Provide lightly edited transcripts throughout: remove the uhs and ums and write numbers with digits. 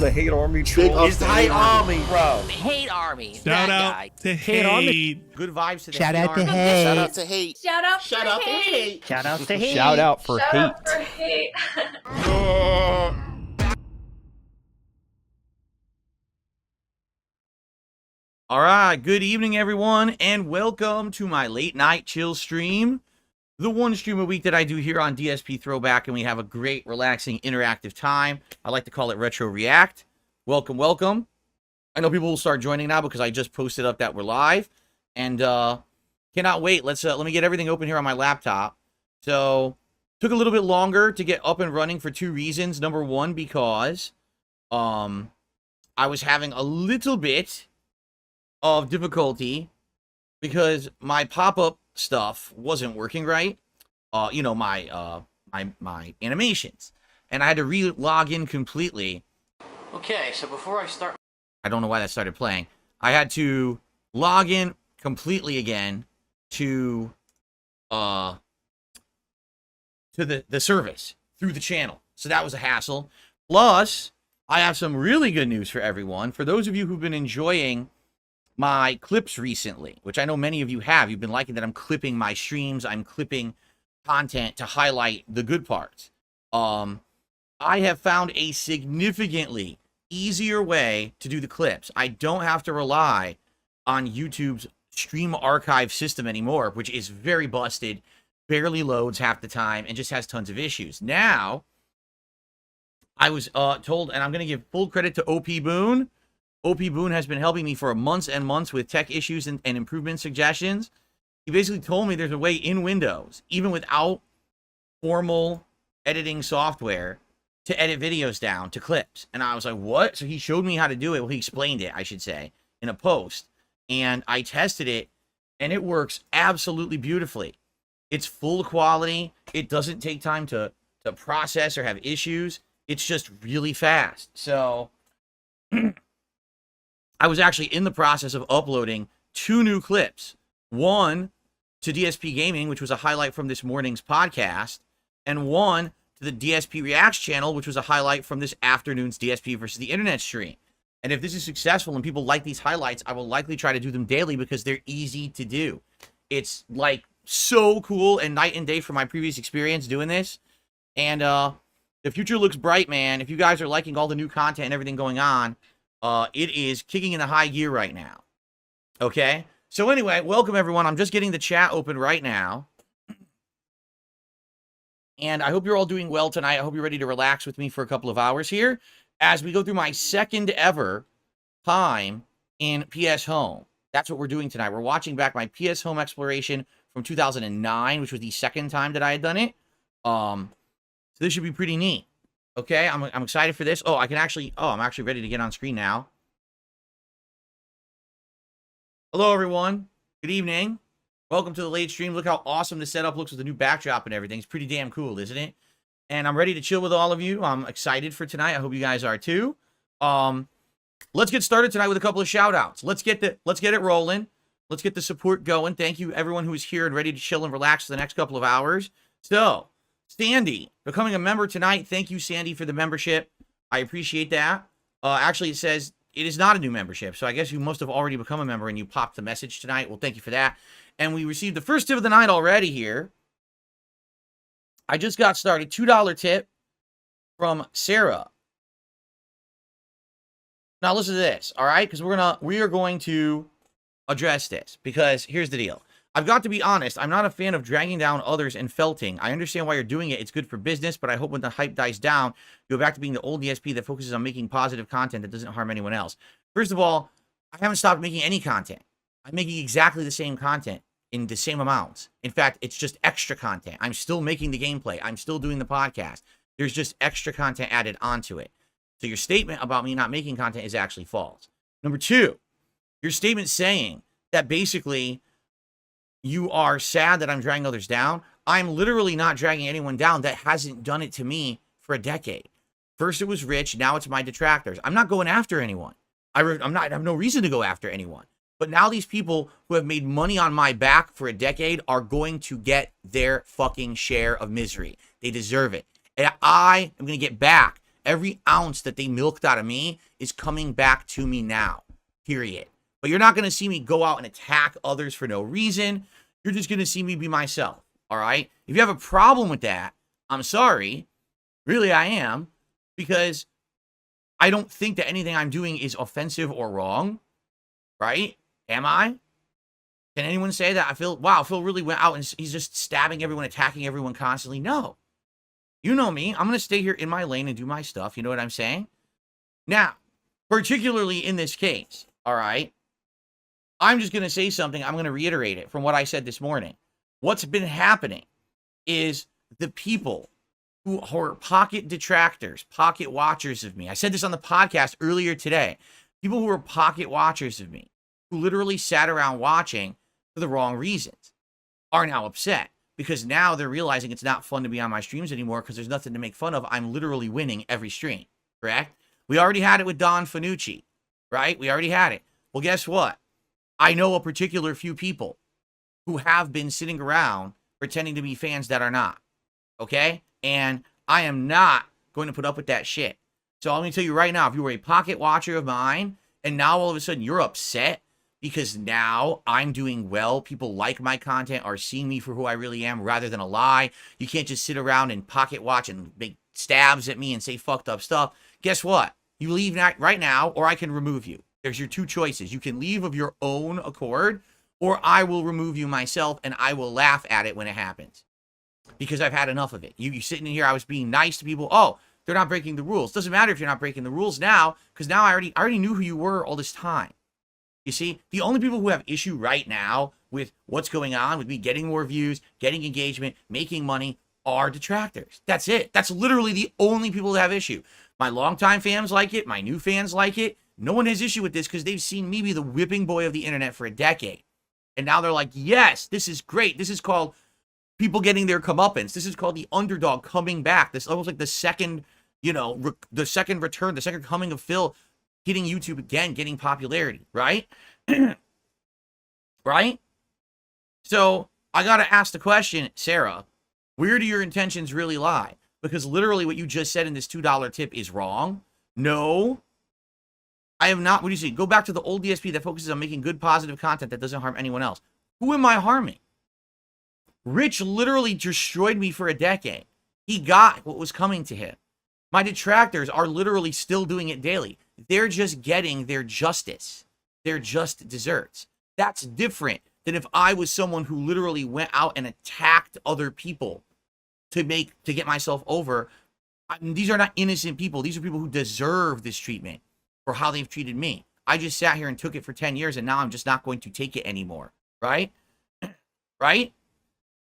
the hate army troll. It's the hate army, bro. Hate army. Shout out to hate. Good vibes to the Shout hate out to army. hate. Shout out to hate. Shout out Shout for out to hate. hate. Shout out to hate. Shout out for Shout hate. out for hate. All right, good evening, everyone, and welcome to my late night chill stream. The one stream a week that I do here on DSP Throwback, and we have a great, relaxing, interactive time. I like to call it Retro React. Welcome, welcome. I know people will start joining now because I just posted up that we're live, and cannot wait. Let me get everything open here on my laptop. So, took a little bit longer to get up and running for two reasons. Number one, because I was having a little bit of difficulty because my pop-up stuff wasn't working right. You know, my animations, and I had to re-log in completely. Okay, so before I start, I don't know why that started playing. I had to log in completely again to the service through the channel. So that was a hassle. Plus, I have some really good news for everyone. For those of you who've been enjoying my clips recently, which I know many of you have, you've been liking that I'm clipping my streams, I'm clipping content to highlight the good parts. I have found a significantly easier way to do the clips. I don't have to rely on YouTube's stream archive system anymore, which is very busted, barely loads half the time, and just has tons of issues. Now, I was told, and I'm going to give full credit to OP Boone. OP Boone has been helping me for months and months with tech issues and improvement suggestions. He basically told me there's a way in Windows, even without formal editing software, to edit videos down to clips. And I was like, what? So he showed me how to do it. Well, he explained it, I should say, in a post. And I tested it, and it works absolutely beautifully. It's full quality. It doesn't take time to process or have issues. It's just really fast. So I was actually in the process of uploading 2 new clips. One to DSP Gaming, which was a highlight from this morning's podcast, and one to the DSP Reacts channel, which was a highlight from this afternoon's DSP versus the Internet stream. And if this is successful and people like these highlights, I will likely try to do them daily because they're easy to do. It's like so cool and night and day from my previous experience doing this. And the future looks bright, man. If you guys are liking all the new content and everything going on, it is kicking in the high gear right now. Okay? So anyway, welcome everyone. I'm just getting the chat open right now. And I hope you're all doing well tonight. I hope you're ready to relax with me for a couple of hours here as we go through my second ever time in PS Home. That's what we're doing tonight. We're watching back my PS Home exploration from 2009, which was the second time that I had done it. So this should be pretty neat. Okay, I'm excited for this. Oh, I'm actually ready to get on screen now. Hello, everyone. Good evening. Welcome to the late stream. Look how awesome the setup looks with the new backdrop and everything. It's pretty damn cool, isn't it? And I'm ready to chill with all of you. I'm excited for tonight. I hope you guys are too. Let's get started tonight with a couple of shout outs. Let's get it rolling. Let's get the support going. Thank you everyone who is here and ready to chill and relax for the next couple of hours. So, Sandy, becoming a member tonight. Thank you, Sandy, for the membership. I appreciate that. Actually, it says it is not a new membership, so I guess you must have already become a member and you popped the message tonight. Well, thank you for that. And we received the first tip of the night already here. I just got started. $2 tip from Sarah. Now listen to this, all right? Because we are going to address this. Because here's the deal. I've got to be honest. I'm not a fan of dragging down others and felting. I understand why you're doing it. It's good for business, but I hope when the hype dies down, you go back to being the old DSP that focuses on making positive content that doesn't harm anyone else. First of all, I haven't stopped making any content. I'm making exactly the same content in the same amounts. In fact, it's just extra content. I'm still making the gameplay. I'm still doing the podcast. There's just extra content added onto it. So your statement about me not making content is actually false. Number 2, your statement saying that basically you are sad that I'm dragging others down. I'm literally not dragging anyone down that hasn't done it to me for a decade. First it was Rich, now it's my detractors. I'm not going after anyone. I have no reason to go after anyone. But now these people who have made money on my back for a decade are going to get their fucking share of misery. They deserve it. And I am going to get back Every ounce that they milked out of me is coming back to me now, period. But you're not going to see me go out and attack others for no reason. You're just going to see me be myself, all right? If you have a problem with that, I'm sorry. Really, I am, because I don't think that anything I'm doing is offensive or wrong, right? Am I? Can anyone say that? I feel, wow, Phil really went out and he's just stabbing everyone, attacking everyone constantly. No. You know me. I'm going to stay here in my lane and do my stuff. You know what I'm saying? Now, particularly in this case, all right, I'm just going to say something. I'm going to reiterate it from what I said this morning. What's been happening is the people who are pocket detractors, pocket watchers of me. I said this on the podcast earlier today. People who are pocket watchers of me, who literally sat around watching for the wrong reasons, are now upset because now they're realizing it's not fun to be on my streams anymore because there's nothing to make fun of. I'm literally winning every stream, correct? We already had it with Don Fanucci, right? We already had it. Well, guess what? I know a particular few people who have been sitting around pretending to be fans that are not, okay? And I am not going to put up with that shit. So let me tell you right now, if you were a pocket watcher of mine and now all of a sudden you're upset because now I'm doing well, people like my content, are seeing me for who I really am rather than a lie. You can't just sit around and pocket watch and make stabs at me and say fucked up stuff. Guess what? You leave right now or I can remove you. There's your two choices. You can leave of your own accord or I will remove you myself and I will laugh at it when it happens. Because I've had enough of it. You sitting in here, I was being nice to people. Oh, they're not breaking the rules. Doesn't matter if you're not breaking the rules now, because now I already knew who you were all this time. You see, the only people who have issue right now with what's going on, with me getting more views, getting engagement, making money, are detractors. That's it. That's literally the only people that have issue. My longtime fans like it. My new fans like it. No one has issue with this because they've seen me be the whipping boy of the internet for a decade. And now they're like, yes, this is great. This is called people getting their comeuppance. This is called the underdog coming back. This is almost like the second, the second return, the second coming of Phil, hitting YouTube again, getting popularity, right? Right? So I got to ask the question, Sarah, where do your intentions really lie? Because literally what you just said in this $2 tip is wrong. No, I have not. What do you see? Go back to the old DSP that focuses on making good, positive content that doesn't harm anyone else. Who am I harming? Rich literally destroyed me for a decade. He got what was coming to him. My detractors are literally still doing it daily. They're just getting their justice. They're just desserts. That's different than if I was someone who literally went out and attacked other people to get myself over. These are not innocent people. These are people who deserve this treatment for how they've treated me. I just sat here and took it for 10 years and now I'm just not going to take it anymore. Right? Right?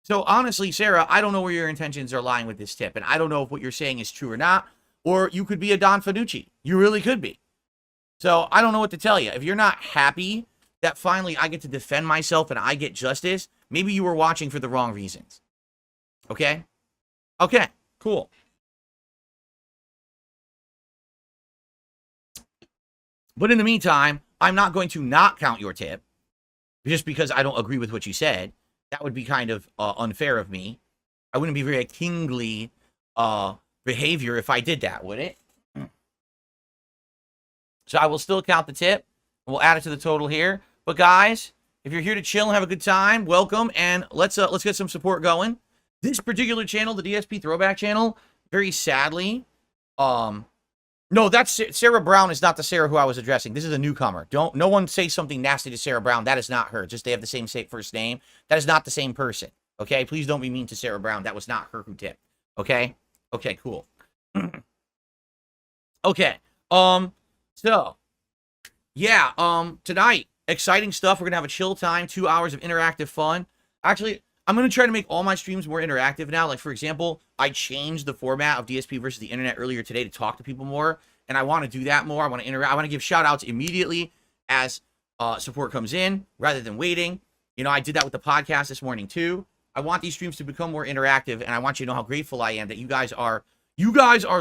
So honestly, Sarah, I don't know where your intentions are lying with this tip. And I don't know if what you're saying is true or not. Or you could be a Don Fanucci. You really could be. So I don't know what to tell you. If you're not happy that finally I get to defend myself and I get justice, maybe you were watching for the wrong reasons. Okay? Okay, cool. But in the meantime, I'm not going to not count your tip just because I don't agree with what you said. That would be kind of unfair of me. I wouldn't be very kingly behavior if I did that, would it? So I will still count the tip. We'll add it to the total here. But guys, if you're here to chill and have a good time, welcome, and let's get some support going. This particular channel, the DSP Throwback channel, very sadly, no, that's Sarah Brown is not the Sarah who I was addressing. This is a newcomer. No one say something nasty to Sarah Brown. That is not her. Just they have the same first name. That is not the same person. Okay? Please don't be mean to Sarah Brown. That was not her who tipped. Okay? Okay, cool. Okay. So yeah, tonight, exciting stuff. We're gonna have a chill time, 2 hours of interactive fun. Actually, I'm going to try to make all my streams more interactive now. Like, for example, I changed the format of DSP versus the internet earlier today to talk to people more, and I want to do that more. I want to interact. I want to give shout-outs immediately as support comes in rather than waiting. You know, I did that with the podcast this morning, too. I want these streams to become more interactive, and I want you to know how grateful I am that you guys are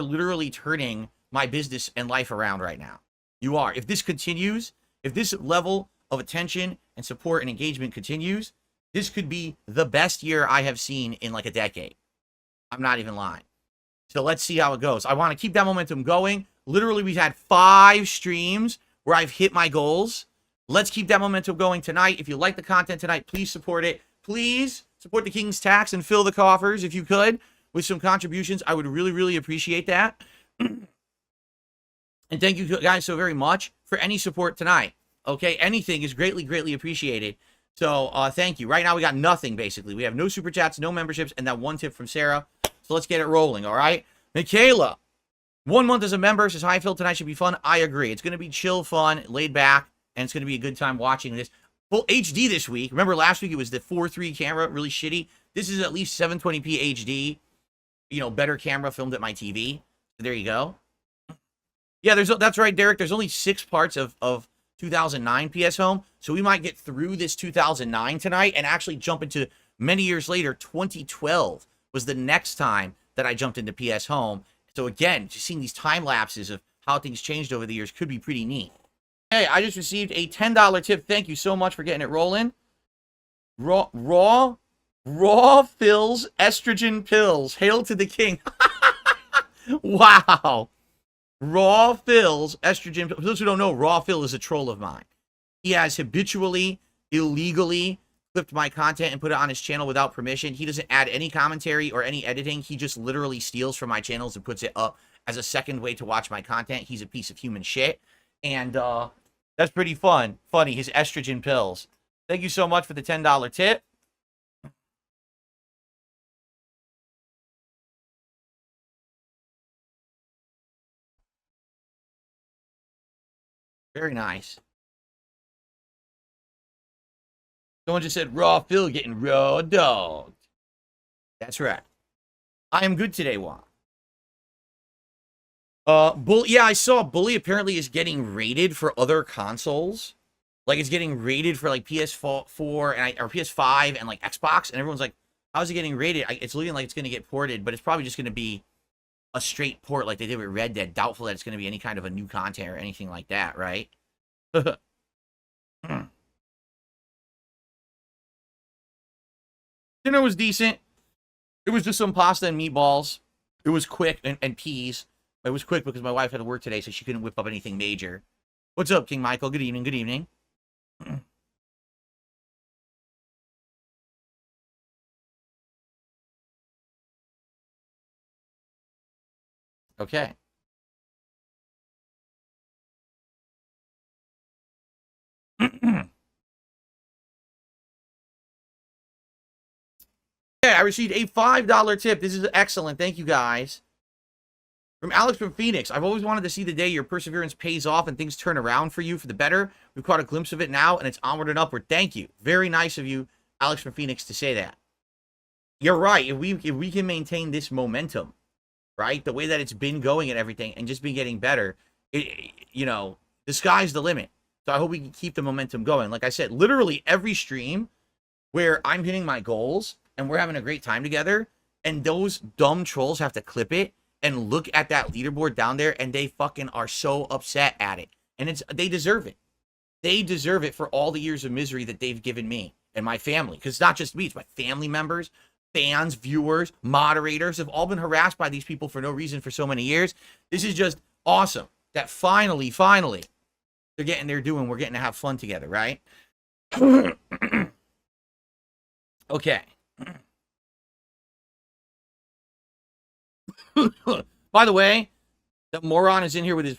literally turning my business and life around right now. You are. If this continues, if this level of attention and support and engagement continues, this could be the best year I have seen in like a decade. I'm not even lying. So let's see how it goes. I want to keep that momentum going. Literally, we've had 5 streams where I've hit my goals. Let's keep that momentum going tonight. If you like the content tonight, please support it. Please support the King's Tax and fill the coffers, if you could, with some contributions. I would really, really appreciate that. And thank you guys so very much for any support tonight. Okay, anything is greatly, greatly appreciated. So thank you. Right now we got nothing, basically. We have no super chats, no memberships, and that 1 tip from Sarah. So let's get it rolling, all right? Michaela, 1 month as a member, says, hi, Phil, tonight should be fun. I agree. It's going to be chill, fun, laid back, and it's going to be a good time watching this. Full HD this week. Remember last week it was the 4:3 camera, really shitty. This is at least 720p HD. You know, better camera filmed at my TV. So there you go. Yeah, that's right, Derek. There's only 6 parts of 2009 PS Home. So we might get through this 2009 tonight and actually jump into many years later. 2012 was the next time that I jumped into PS Home. So again, just seeing these time lapses of how things changed over the years could be pretty neat. Hey, I just received a $10 tip. Thank you so much for getting it rolling. Raw Phil's estrogen pills. Hail to the king. Wow. Raw Phil's estrogen pills. For those who don't know, Raw Phil is a troll of mine. He has habitually, illegally clipped my content and put it on his channel without permission. He doesn't add any commentary or any editing. He just literally steals from my channels and puts it up as a second way to watch my content. He's a piece of human shit. And that's pretty funny, his estrogen pills. Thank you so much for the $10 tip. Very nice. Someone just said, Raw Phil getting raw dogged. That's right. I am good today, Juan. Yeah, I saw Bully apparently is getting rated for other consoles. Like, it's getting rated for, like, PS4 and or PS5 and, like, Xbox. And everyone's like, how's it getting rated? It's looking like it's going to get ported, but it's probably just going to be a straight port like they did with Red Dead. Doubtful that it's going to be any kind of a new content or anything like that, right? Dinner was decent. It was just some pasta and meatballs. It was quick, and peas. It was quick because my wife had to work today, so she couldn't whip up anything major. What's up, King Michael? Good evening, good evening. Okay. Yeah, I received a $5 tip. This is excellent. Thank you, guys. From Alex from Phoenix. I've always wanted to see the day your perseverance pays off and things turn around for you for the better. We've caught a glimpse of it now, and it's onward and upward. Thank you. Very nice of you, Alex from Phoenix, to say that. You're right. If we can maintain this momentum, right, the way that it's been going and everything, and just been getting better, you know, the sky's the limit. So I hope we can keep the momentum going. Like I said, literally every stream where I'm hitting my goals and we're having a great time together, and those dumb trolls have to clip it and look at that leaderboard down there, and they fucking are so upset at it. And they deserve it. They deserve it for all the years of misery that they've given me and my family. Because it's not just me, it's my family members, fans, viewers, moderators have all been harassed by these people for no reason for so many years. This is just awesome that finally, they're getting their due and we're getting to have fun together, right? Okay. By the way, that moron is in here with his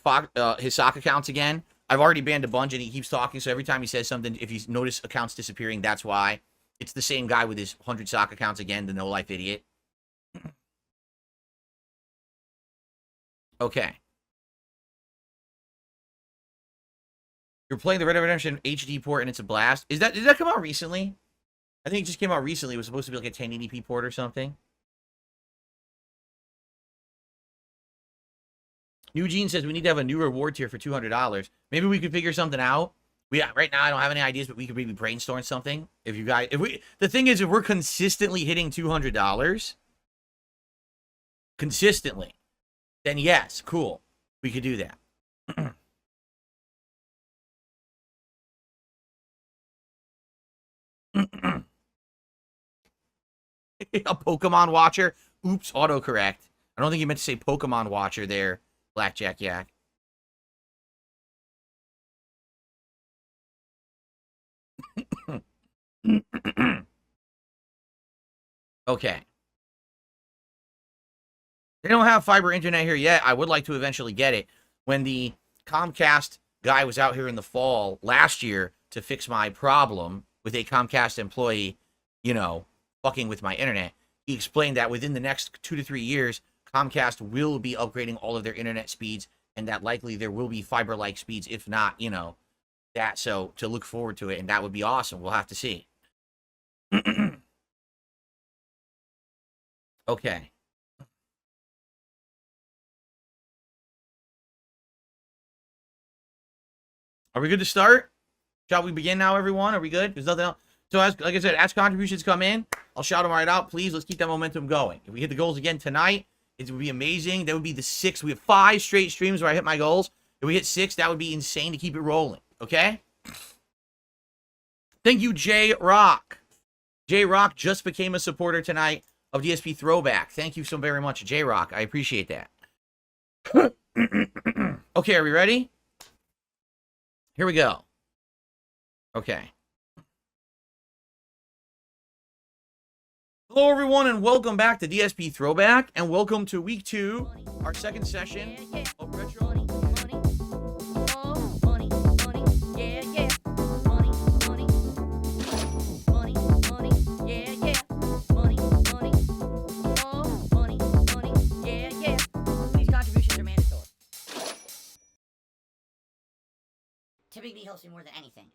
sock accounts again. I've already banned a bunch, and he keeps talking, so every time he says something, if you notice accounts disappearing, that's why. It's the same guy with his 100 sock accounts again, the no-life idiot. Okay. You're playing the Red Dead Redemption HD port, and it's a blast. Did that come out recently? I think it just came out recently. It was supposed to be like a 1080p port or something. Eugene says we need to have a new reward tier for $200. Maybe we could figure something out. Right now I don't have any ideas, but we could maybe brainstorm something. The thing is, if we're consistently hitting $200 consistently, then yes, cool, we could do that. A Pokemon watcher. Oops, autocorrect. I don't think you meant to say Pokemon Watcher there, Blackjack Yak. Okay. They don't have fiber internet here yet. I would like to eventually get it. When the Comcast guy was out here in the fall last year to fix my problem with a Comcast employee, you know, fucking with my internet, he explained that within the next 2 to 3 years, Comcast will be upgrading all of their internet speeds, and that likely there will be fiber-like speeds, if not, you know, that. So to look forward to it, and that would be awesome. We'll have to see. Okay. Are we good to start? Shall we begin now, everyone? Are we good? There's nothing else. So, like I said, as contributions come in, I'll shout them right out. Please, let's keep that momentum going. If we hit the goals again tonight, it would be amazing. That would be the 6th. We have 5 straight streams where I hit my goals. If we hit 6, that would be insane to keep it rolling. Okay? Thank you, J Rock. J Rock just became a supporter tonight of DSP Throwback. Thank you so very much, J Rock. I appreciate that. Okay, are we ready? Here we go. Okay. Hello, everyone, and welcome back to DSP Throwback, and welcome to week 2, our second session of Retro. These contributions are mandatory. Typically helps me more than anything.